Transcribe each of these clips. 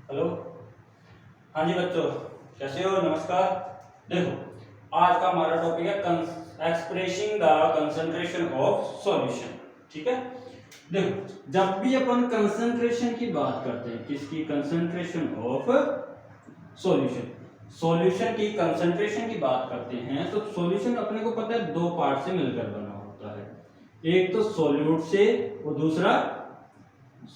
Hello. हाँ जी बच्चों, कैसे हो? नमस्कार। देखो, आज का हमारा टॉपिक है expressing the concentration of solution. ठीक है। देखो, जब भी अपन कंसंट्रेशन की बात करते हैं, किसकी? Concentration of solution. सॉल्यूशन की कंसंट्रेशन की बात करते हैं तो सॉल्यूशन अपने को पता है दो पार्ट से मिलकर बना होता है। एक तो सॉल्यूट से और दूसरा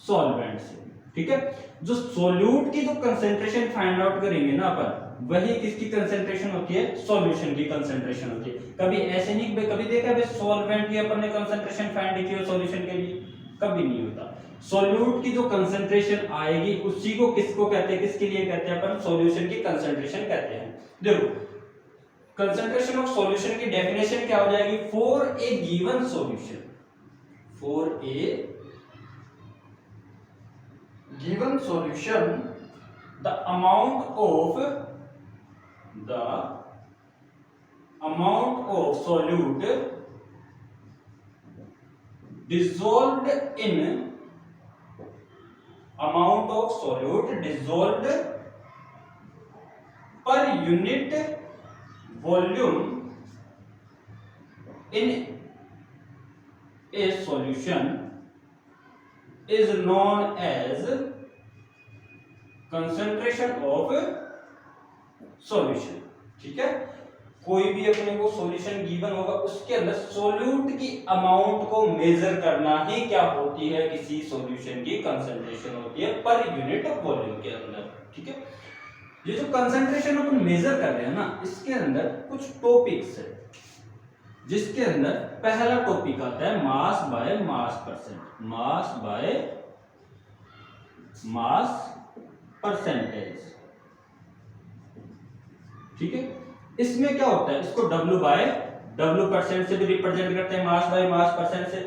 सॉल्वेंट से। ठीक है। जो सोल्यूट की जो कंसेंट्रेशन फाइंड आउट करेंगे ना अपन, वही किसकी कंसेंट्रेशन होती है? सॉल्यूशन की कंसेंट्रेशन होती है। कभी ऐसे नहीं, कभी देखा है सॉल्वेंट की अपन ने कंसेंट्रेशन फाइंड की हो सॉल्यूशन के लिए? कभी नहीं होता। सॉल्यूट की जो कंसेंट्रेशन आएगी उसी को किसको कहते हैं, किसके लिए कहते हैं अपन? सॉल्यूशन की कंसेंट्रेशन कहते हैं। देखो, कंसेंट्रेशन ऑफ सॉल्यूशन की डेफिनेशन क्या हो जाएगी? For a given solution, for a given solution, the amount of solute dissolved in per unit volume in a solution is known as concentration of solution। ठीक है। कोई भी अपने को सॉल्यूशन गिवन होगा, उसके अंदर सॉल्यूट की अमाउंट को मेजर करना ही क्या होती है? किसी सॉल्यूशन की कंसंट्रेशन होती है पर यूनिट वॉल्यूम के अंदर। ठीक है। ये जो कंसंट्रेशन अपन मेजर कर रहे हैं ना, इसके अंदर कुछ टॉपिक्स है, जिसके अंदर पहला टॉपिक आता है mass by mass percent. Mass by mass percentage. ठीक है। इसमें क्या होता है? इसको W बाय W परसेंट से भी रिप्रेजेंट करते हैं, मास बाय मास परसेंट से।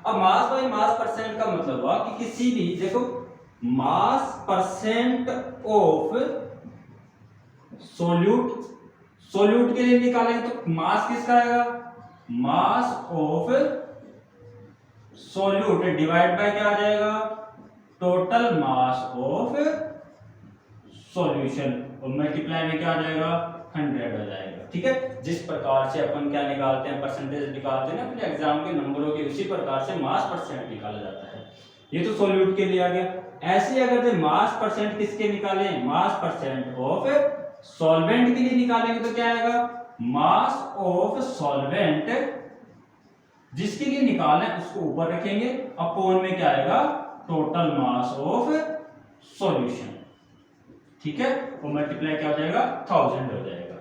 अब मास बाय मास परसेंट का मतलब हुआ कि किसी भी, देखो, मास परसेंट ऑफ सोल्यूट, सोल्यूट के लिए निकालेंगे तो मास किसका आएगा? Mass of solute divide by क्या आ जाएगा? टोटल मास ऑफ सॉल्यूशन, और मल्टीप्लाई में क्या आ जाएगा? 100 आ जाएगा। ठीक है। जिस प्रकार से अपन क्या निकालते हैं, परसेंटेज निकालते हैं ना अपने एग्जाम के नंबरों के, उसी प्रकार से मास परसेंट निकाला जाता है। ये तो सॉल्यूट के लिए आ गया। ऐसे अगर मास परसेंट किसके निकाले? मास परसेंट ऑफ सॉल्वेंट के लिए निकालेंगे तो क्या आएगा? मास ऑफ सॉल्वेंट, जिसके लिए निकालना है उसको ऊपर रखेंगे, अपॉन में क्या आएगा? Total mass of solution. ठीक है। और मल्टीप्लाई क्या हो जाएगा? 1000 हो जाएगा।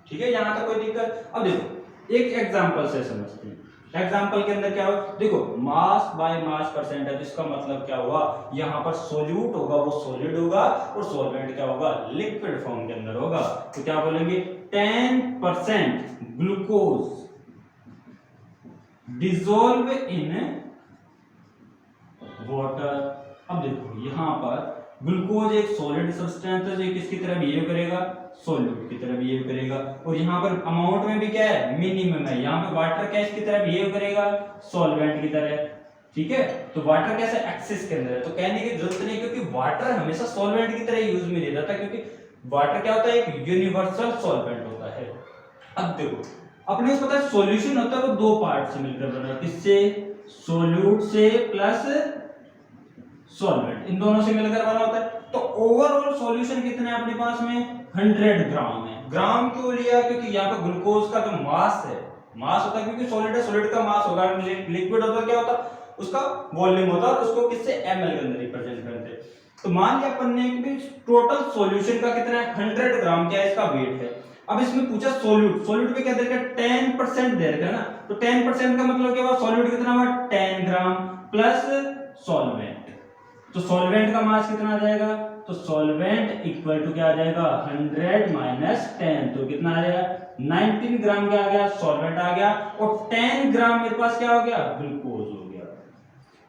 ठीक है। यहां तक कोई दिक्कत? अब देखो, एक एग्जांपल से समझते हैं। एग्जांपल के अंदर क्या हो? देखो, मास बाय मास परसेंट है, इसका मतलब क्या हुआ? यहां पर सोल्यूट होगा वो सॉलिड होगा, और सॉल्वेंट क्या होगा? लिक्विड फॉर्म के अंदर होगा। तो क्या बोलेंगे? 10% ग्लूकोज डिसॉल्व इन वाटर। अब देखो, यहां पर ग्लूकोज एक सॉलिड सब्सटेंस है, जो किसकी तरह बिहेव करेगा? सॉल्यूट की तरह बिहेव करेगा। और यहाँ पर अमाउंट में भी क्या है? मिनिमम है। यहाँ पे वाटर क्या इसकी तरह बिहेव करेगा? सॉल्वेंट की तरह। ठीक है। तो वाटर कैसे? एक्सिस के अंदर है, तो कहने की जरूरत नहीं, क्योंकि वाटर हमेशा सॉल्वेंट की तरह यूज में लिया जाता है, क्योंकि वाटर क्या होता है? एक यूनिवर्सल सॉल्वेंट होता है। अब देखो, अपने को पता है सॉल्यूशन होता है वो दो पार्ट से मिलकर बना। किससे? सॉल्यूट से प्लस सॉल्वेंट, इन दोनों से मिलकर बना होता है। तो ओवरऑल सॉल्यूशन कितना है अपने पास में? 100 ग्राम है। ग्राम क्यों लिया? क्योंकि यहाँ पे ग्लूकोज का जो मास है, मास होता है, क्योंकि सॉलिड है, सॉलिड का मास होगा, लिक्विड होता है क्या होता? उसका वॉल्यूम होता है, और उसको किससे? ml के अंदर रिप्रेजेंट करते हैं। तो मान लिया अपन ने कि टोटल सॉल्यूशन का कितना है? 100 ग्राम क्या है इसका वेट है। अब इसमें पूछा सॉल्यूट, सॉल्यूट पे क्या दे रखा है? 10% दे रखा है ना। तो 10% का मतलब क्या हुआ? सॉल्यूट कितना हुआ? 10 ग्राम प्लस सॉल्वेंट। तो सॉल्वेंट का मास कितना आ जाएगा? तो सॉल्वेंट इक्वल टू क्या आ जाएगा? 100 माइनस 10, तो कितना आ जाएगा? 19 ग्राम क्या आ गया? सॉल्वेंट आ गया। और 10 ग्राम मेरे पास क्या हो गया? ग्लूकोज हो गया।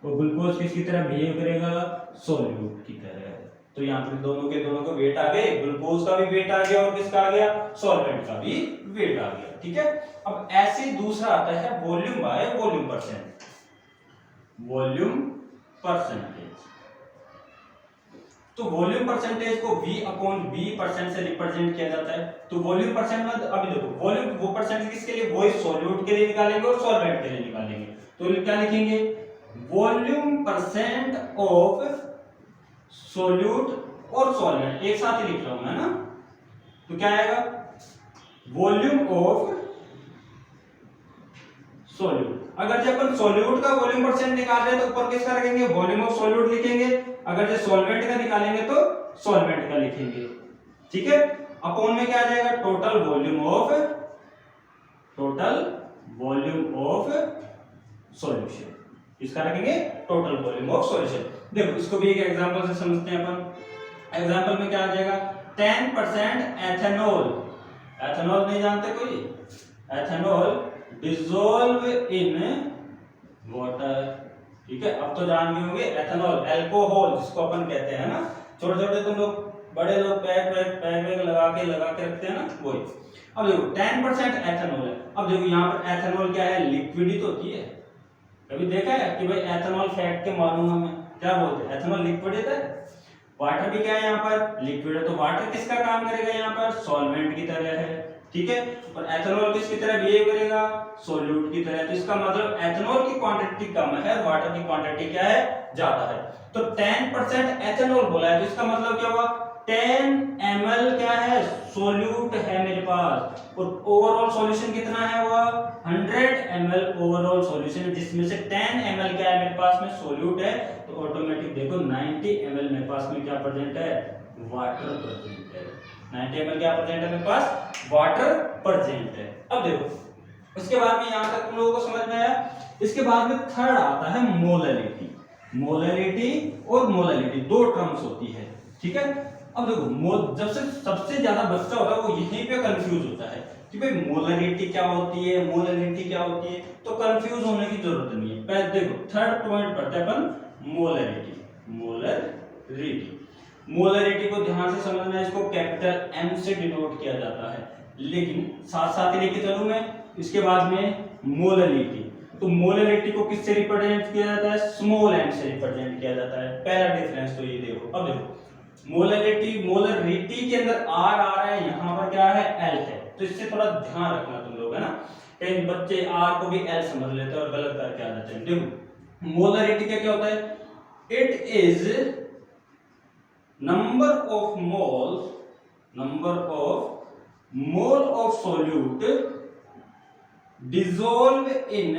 और ग्लूकोज किसकी तरह बिहेव करेगा? सॉल्यूट की तरह। तो यहाँ पर दोनों के दोनों का वेट आ गए, ग्लूकोज का भी वेट आ गया, और किसका आ गया? सॉल्वेंट का भी वेट आ गया। ठीक है। अब ऐसे दूसरा आता है volume by volume percent. Volume percentage. तो वॉल्यूम परसेंटेज को V/V% से रिप्रेजेंट किया जाता है। तो वॉल्यूम परसेंट में अभी देखो वॉल्यूम वो परसेंट किसके लिए, वो सॉल्यूट के लिए निकालेंगे और सॉल्वेंट के लिए निकालेंगे। तो क्या लिखेंगे, वॉल्यूम परसेंट ऑफ सॉल्यूट और सॉल्वेंट एक साथ ही लिख रहा हूं मैं ना। तो क्या आएगा, वॉल्यूम ऑफ सॉल्यूट। अगर जब अपन सॉल्यूट का वॉल्यूम परसेंट निकाल रहे हैं तो ऊपर किसका रखेंगे, वॉल्यूम ऑफ सॉल्यूट लिखेंगे। अगर जब सॉल्वेंट का निकालेंगे तो सॉल्वेंट का लिखेंगे, ठीक है। अपॉन में क्या आ जाएगा, टोटल वॉल्यूम ऑफ सॉल्यूशन, इसका रखेंगे टोटल वॉल्यूम ऑफ सॉल्यूशन। देखो इसको भी एक एग्जांपल से समझते हैं अपन। एग्जांपल में क्या आ जाएगा, 10% एथेनॉल, एथेनॉल नहीं जानते कोई, एथेनॉल डिसॉल्व इन वाटर, ठीक है। अब तो जान गए होंगे एथेनॉल अल्कोहल जिसको अपन कहते हैं ना, छोटे छोटे तुम लोग बड़े लोग पैक लगा के रखते हैं ना, वही। अब देखो 10% एथेनॉल है। अब देखो यहाँ पर एथेनॉल क्या है, लिक्विड ही तो होती है। कभी देखा है कि भाई एथेनॉल फैट के मालूम हमें क्या बोलते हैं, एथेनॉल लिक्विड है। वाटर भी क्या है यहाँ पर, लिक्विड है। तो वाटर किसका काम करेगा यहाँ पर, सॉल्वेंट की तरह है, ठीक है। और एथेनॉल किसकी तरह बिहेव करेगा, सॉल्यूट की तरह। तो इसका मतलब एथेनॉल की क्वांटिटी कम है, वाटर की क्वांटिटी क्या है, ज्यादा है। तो 10% एथेनॉल बोला है, तो इसका मतलब क्या हुआ, 10 ml क्या है, सॉल्यूट है मेरे पास। और ओवरऑल सॉल्यूशन कितना है, हुआ 100 ml ओवरऑल सॉल्यूशन है, जिसमें से 10 ml क्या है मेरे पास में, सॉल्यूट है। तो ऑटोमेटिक देखो 90 ml मेरे पास में क्या प्रेजेंट है, वाटर प्रेजेंट है। 90 ml क्या प्रेजेंट है मेरे पास, वाटर प्रेजेंट है। अब देखो उसके बाद में यहां तक तुम लोगों को समझ में आया। इसके बाद में थर्ड आता है मोलरिटी। मोलरिटी और मोलरिटी दो टर्म्स होती है, ठीक है। अब देखो जब से सबसे ज्यादा बच्चा होता है वो यहीं पे कंफ्यूज होता है कि भाई मोलरिटी क्या होती है, मोलरिटी क्या होती है। तो कंफ्यूज होने की जरूरत नहीं है। पहले देखो थर्ड पॉइंट पढ़ते हैं अपन, मोलरिटी को ध्यान से समझना है। इसको कैपिटल M से डिनोट किया जाता है, लेकिन साथ साथ ही लेके चलूं मैं। इसके बाद में मोलरिटी, तो मोलरिटी को किससे रिप्रेजेंट किया जाता है, स्मॉल m से रिप्रेजेंट किया जाता है। पहला डिफरेंस तो ये देखो। अब देखो मोलरिटी के अंदर R आ रहा है, यहाँ पर क्या है, L है। तो इससे थोड़ा ध्यान रखना तुम लोग, है ना। कई बच्चे R को भी L समझ लेते हैं और गलत करके आ जाते हैं। देखो मोलरिटी का क्या होता है, it is number of mole of solute dissolve in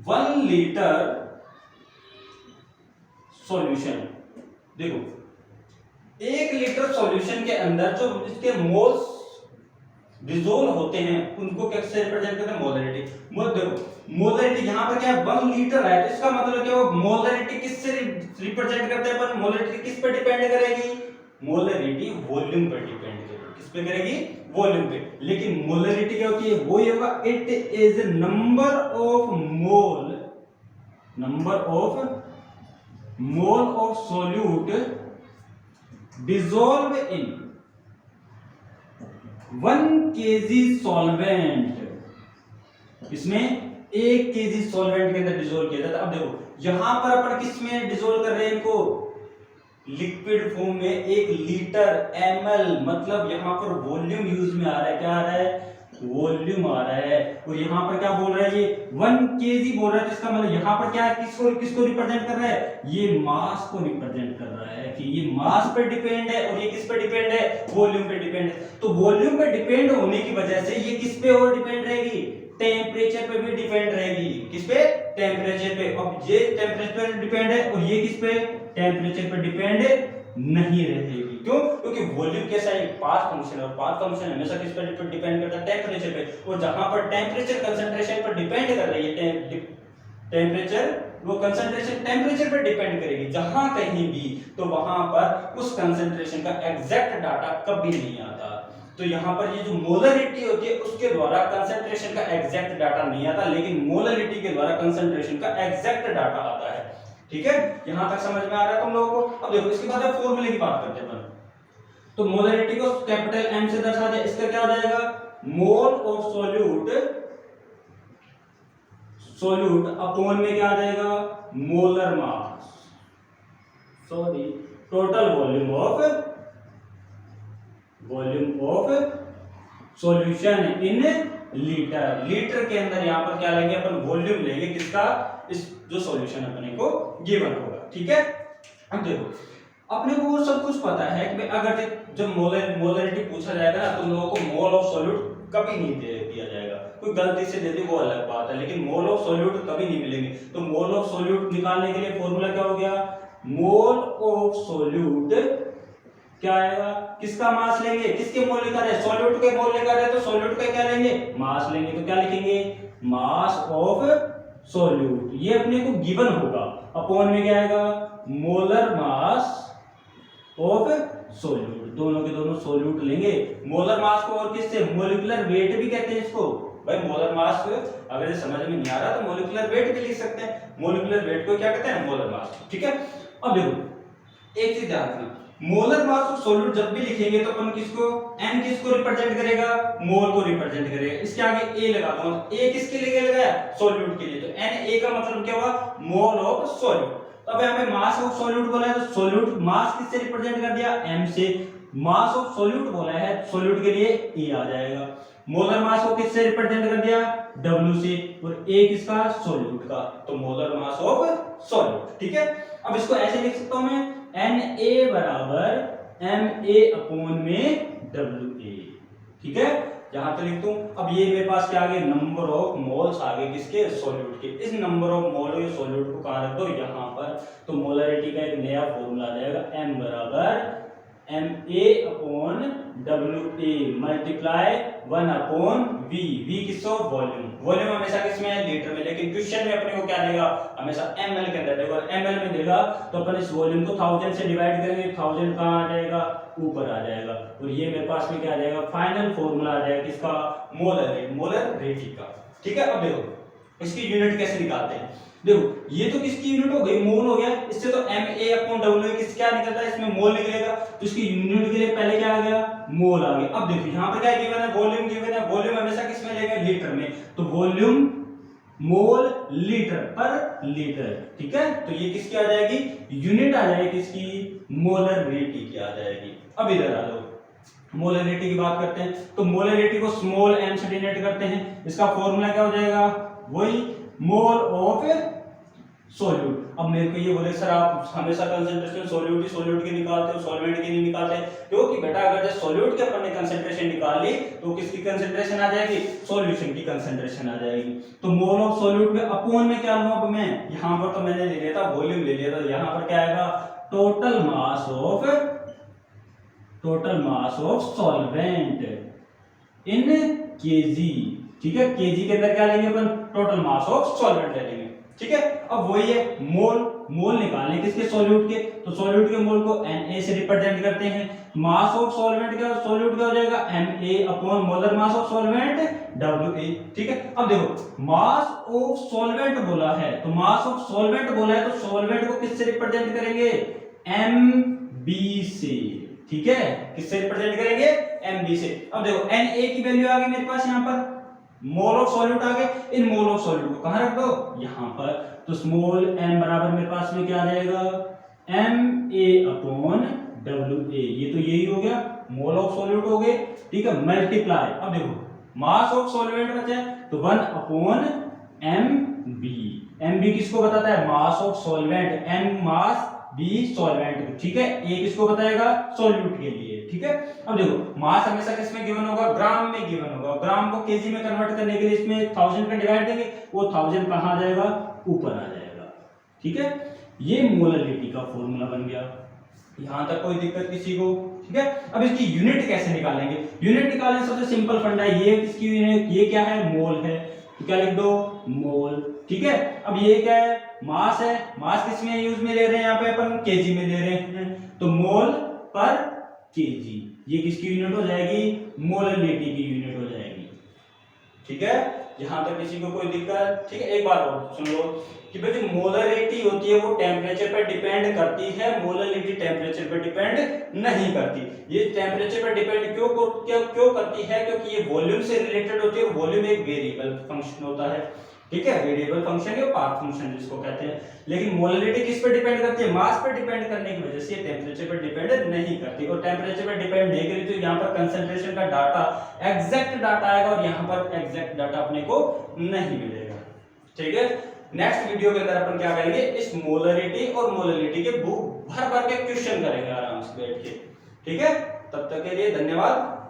1 litre solution. देखो 1 लीटर सॉल्यूशन के अंदर जो इसके मोल्स डिसॉल्व होते हैं उनको कैसे रिप्रेजेंट करते हैं, मोलरिटी। देखो मोलरिटी यहाँ पर क्या है, 1 लीटर है, तो इसका मतलब क्या, मोलरिटी किससे रिप्रेजेंट करते हैं अपन, मोलरिटी किस पे डिपेंड करेगी, मोलरिटी वॉल्यूम पर डिपेंड करेगी। किस पे करेगी, वॉल्यूम पे। लेकिन मोलरिटी क्या होती है, वो ही होगा, it is number of solute dissolve in 1 kg solvent. इसमें 1 kg सॉल्वेंट के अंदर डिसॉल्व किया जाता है। अब देखो यहां पर अपन किस में डिसॉल्व कर रहे हैं इनको, लिक्विड फॉर्म में 1 लीटर ml, मतलब यहां पर वॉल्यूम यूज में आ रहा है। क्या आ रहा है, वॉल्यूम आ रहा है। और यहां पर क्या बोल रहा है, ये 1 kg बोल रहा है। तो इसका मतलब यहां पर क्या है, किसको रिप्रेजेंट कर रहा है, ये मास को रिप्रेजेंट कर रहा है कि ये मास पे डिपेंड है। और ये किस पे डिपेंड है, वॉल्यूम पे डिपेंड है। तो वॉल्यूम पे डिपेंड होने की वजह से ये किस पे और डिपेंड रहेगी, टेम्परेचर पे भी डिपेंड रहेगी। किस पे, टेम्परेचर पे। अब ये टेम्परेचर पे डिपेंड है और ये किस पे, टेम्परेचर पे डिपेंड नहीं रहेगी। क्यों, क्योंकि वॉल्यूम कैसा है, पाथ फंक्शन है, और पाथ फंक्शन हमेशा किस पर डिपेंड करता है, टेम्परेचर पे। और जहां पर टेम्परेचर कंसंट्रेशन पर डिपेंड कर रही है, टेम्परेचर वो कंसंट्रेशन टेम्परेचर पर डिपेंड करेगी जहां कहीं भी, तो वहां पर उस कंसंट्रेशन का एग्जैक्ट डाटा कभी नहीं आता। तो यहाँ पर ये जो मोलरिटी होती है उसके द्वारा कंसंट्रेशन का एग्जैक्ट डाटा नहीं आता, लेकिन मोलरिटी के द्वारा कंसंट्रेशन का एग्जैक्ट डाटा आता है। ठीक है, यहां तक समझ में आ रहा है तुम लोगों को। अब देखो इसके बाद फॉर्मूले की बात करते हैं अपन। तो मोलरिटी को कैपिटल M से दर्शा दिया, इसका क्या हो जाएगा, मोल ऑफ सॉल्यूट अपॉन में क्या आ जाएगा, molar mass. Sorry total volume of solution in litre. Litre के अंदर यहाँ पर क्या लेंगे अपन, वॉल्यूम लेंगे किसका, इस जो सॉल्यूशन अपने को गिवन होगा। ठीक है, अब देखो अपने को वो सब कुछ पता है कि भाई अगर जब मोलरिटी पूछा जाएगा ना तो लोगों को मोल ऑफ सॉल्यूट कभी नहीं दिया जाएगा, कोई गलती से दे दे वो अलग बात है, लेकिन मोल ऑफ सॉल्यूट कभी नहीं मिलेंगे। तो मोल ऑफ सॉल्यूट निकालने के लिए फॉर्मूला क्या हो गया, मोल ऑफ सॉल्यूट क्या आएगा, किसका मास लेंगे, किसके मोल निकाल रहे हैं, सॉल्यूट के मोल निकाल रहे हैं, तो सॉल्यूट का क्या लेंगे, मास लेंगे। तो क्या लिखेंगे, मास ऑफ सॉल्यूट, ये अपने को गिवन होगा, अपॉन में क्या आएगा, मोलर मास ऑफ सॉल्यूट। दोनों के दोनों सॉल्यूट लेंगे, मोलर मास को और किससे, मोलिकुलर वेट भी कहते हैं इसको। भाई मोलर मास अगर ये समझ में नहीं आ रहा तो मोलिकुलर वेट भी लिख सकते हैं, मोलिकुलर वेट को क्या कहते हैं, मोलर मास। ठीक है, अब देखो एक चीज ध्यान रखना, मोलर मास ऑफ सॉल्यूट जब भी लिखेंगे तो अपन किसको, n किसको रिप्रेजेंट करेगा, मोल को रिप्रेजेंट करेगा। इसके आगे a लगा दूंगा, a किसके लिए लगाया, सॉल्यूट के लिए, तो Na का मतलब क्या हुआ, मोल ऑफ सॉल्यूट। तो अब हमें मास ऑफ सॉल्यूट बोला है तो सॉल्यूट मास किससे रिप्रेजेंट कर दिया, m से। मास ऑफ सॉल्यूट बोला है, सॉल्यूट के लिए a आ जाएगा। मोलर मास को किससे रिप्रेजेंट कर दिया, W से, और a किसका, सॉल्यूट का, तो मोलर मास ऑफ सॉल्यूट। ठीक है, अब इसको ऐसे लिख सकता हूं मैं, Na बराबर Ma अपॉन में WA। ठीक है, जहां तक लिख दूं। अब ये मेरे पास क्या आ गए, नंबर ऑफ मोल्स आ गए किसके, सॉल्यूट के। इस नंबर ऑफ मोल या सॉल्यूट को कहां रख दो, यहां पर। तो मोलरिटी का एक नया फॉर्मूला आ जाएगा, M बराबर Ma upon WA multiply 1 upon V। V किसको, वॉल्यूम। वॉल्यूम हमेशा किसमें है, लीटर में, लेकिन क्वेश्चन में अपने को क्या देगा, हमेशा ml के अंदर देगा। ml में देगा तो अपन इस वॉल्यूम को 1000 से डिवाइड करेंगे, 1000 कहां आ जाएगा, ऊपर आ जाएगा, और ये मेरे पास में क्या आ जाएगा, फाइनल फॉर्मूला आ जाएगा किसका, मोलरिटी का। ठीक है, अब देखो इसकी यूनिट कैसे निकालते हैं। देखो ये तो किसकी यूनिट हो गई, मोल हो गया, इससे तो Ma अपॉन W किस क्या निकलता है, इसमें मोल निकलेगा, तो इसकी यूनिट के लिए पहले क्या आ गया, मोल आ गया। अब देखो यहाँ पर क्या गिवन है, वॉल्यूम गिवन है, वॉल्यूम हमेशा किस में लेंगे, लीटर में, तो वॉल्यूम मोल लीटर पर लीटर। ठीक है, तो ये किसकी आ जाएगी, यूनिट आ जाएगी किसकी, मोलरिटी की आ जाएगी। अब इधर आ जाओ, मोलरिटी की बात करते हैं, तो मोलरिटी को स्मॉल m से डिनोट करते हैं, इसका फॉर्मूला क्या हो जाएगा, वही मोल ऑफ सॉल्यूट। अब मेरे को ये बोले सर आप हमेशा कंसंट्रेशन सॉल्यूट की निकालते हो, सॉल्वेंट की नहीं निकालते, क्योंकि बेटा अगर जब सॉल्यूट के अपन ने कंसंट्रेशन निकाल ली तो किसकी कंसंट्रेशन आ जाएगी, सॉल्यूशन की कंसंट्रेशन आ जाएगी। तो मोल ऑफ सॉल्यूट में अपॉन में क्या लूं, अब मैं यहां पर तो मैंने ले लिया था वॉल्यूम ले लिया था, यहां पर क्या आएगा, total mass of solvent in KG. ठीक है, केजी के अंदर क्या लेंगे अपन, टोटल मास ऑफ सॉल्वेंट ले लेंगे। ठीक है, अब वही है मोल निकालने किसके, सॉल्यूट के, तो सॉल्यूट के मोल को Na से रिप्रेजेंट करते हैं। मास ऑफ सॉल्वेंट क्या, सॉल्यूट क्या हो जाएगा, Ma upon molar mass of solvent Wa। ठीक है, अब देखो मास ऑफ सॉल्वेंट बोला है, तो मास ऑफ सॉल्वेंट बोला है तो सॉल्वेंट को किससे रिप्रेजेंट करेंगे, Mb से। ठीक है, किससे रिप्रेजेंट करेंगे, Mb से। अब देखो Na की वैल्यू आ गई मेरे पास यहाँ पर, मोल ऑफ सॉल्यूट आ गए, इन मोल ऑफ सॉल्यूट को कहां रख दो, यहां पर। तो स्मॉल m बराबर मेरे पास में क्या आ जाएगा, Ma अपॉन Wa। ये तो यही हो गया, मोल ऑफ सॉल्यूट हो गए। ठीक है, मल्टीप्लाई, अब देखो मास ऑफ सॉल्वेंट बचा है तो 1 अपॉन Mb। Mb किसको बताता है, mass of solvent, M mass B solvent. ठीक है, A किसको बताएगा, सॉल्यूट के लिए। ठीक है, अब देखो मास हमेशा किसमें गिवन होगा, ग्राम में गिवन होगा, ग्राम को केजी में कन्वर्ट करने के लिए इसमें 1000 का डिवाइड देंगे, वो 1000 कहां आ जाएगा, ऊपर आ जाएगा। ठीक है, ये मोलरिटी का फॉर्मूला बन गया, यहां तक कोई दिक्कत किसी को। ठीक है, अब इसकी यूनिट कैसे निकालेंगे, यूनिट निकालने सबसे सिंपल फंडा ये, किसकी यूनिट, ये क्या है, मोल है, तो क्या लिख दो, मोल। ठीक है, अब ये क्या है, मास है, मास किस में यूज में ले रहे हैं, यहाँ पे अपन केजी में ले रहे हैं, तो मोल पर केजी, ये किसकी यूनिट हो जाएगी, मोलरिटी की यूनिट हो जाएगी। ठीक है, यहां तक किसी को कोई दिक्कत। ठीक है, एक बार और सुन लो कि भाई जो मोलरिटी होती है वो टेम्परेचर पर डिपेंड करती है, मोलरिटी टेम्परेचर पर डिपेंड नहीं करती। ये टेम्परेचर पर डिपेंड क्यों करती है, क्योंकि ये वॉल्यूम से रिलेटेड होती है, वॉल्यूम एक वेरिएबल फंक्शन होता है। ठीक है, वेरिएबल फंक्शन या पाथ फंक्शन जिसको कहते हैं। लेकिन मोलरिटी किस पे डिपेंड करती है, मास पे डिपेंड करने की वजह से ये टेम्परेचर पे डिपेंड नहीं करती, और टेम्परेचर पे डिपेंड नहीं करी तो यहाँ पर कंसंट्रेशन का डाटा एग्जैक्ट डाटा आएगा और यहाँ पर एग्जैक्ट डाटा अपने को नहीं मिलेगा। ठीक है, नेक्स्ट वीडियो के अंदर अपन क्या करेंगे, इस मोलरिटी और मोलरिटी के बुक भर भर के क्वेश्चन करेंगे आराम से बैठ के। ठीक है, तब तक के लिए धन्यवाद।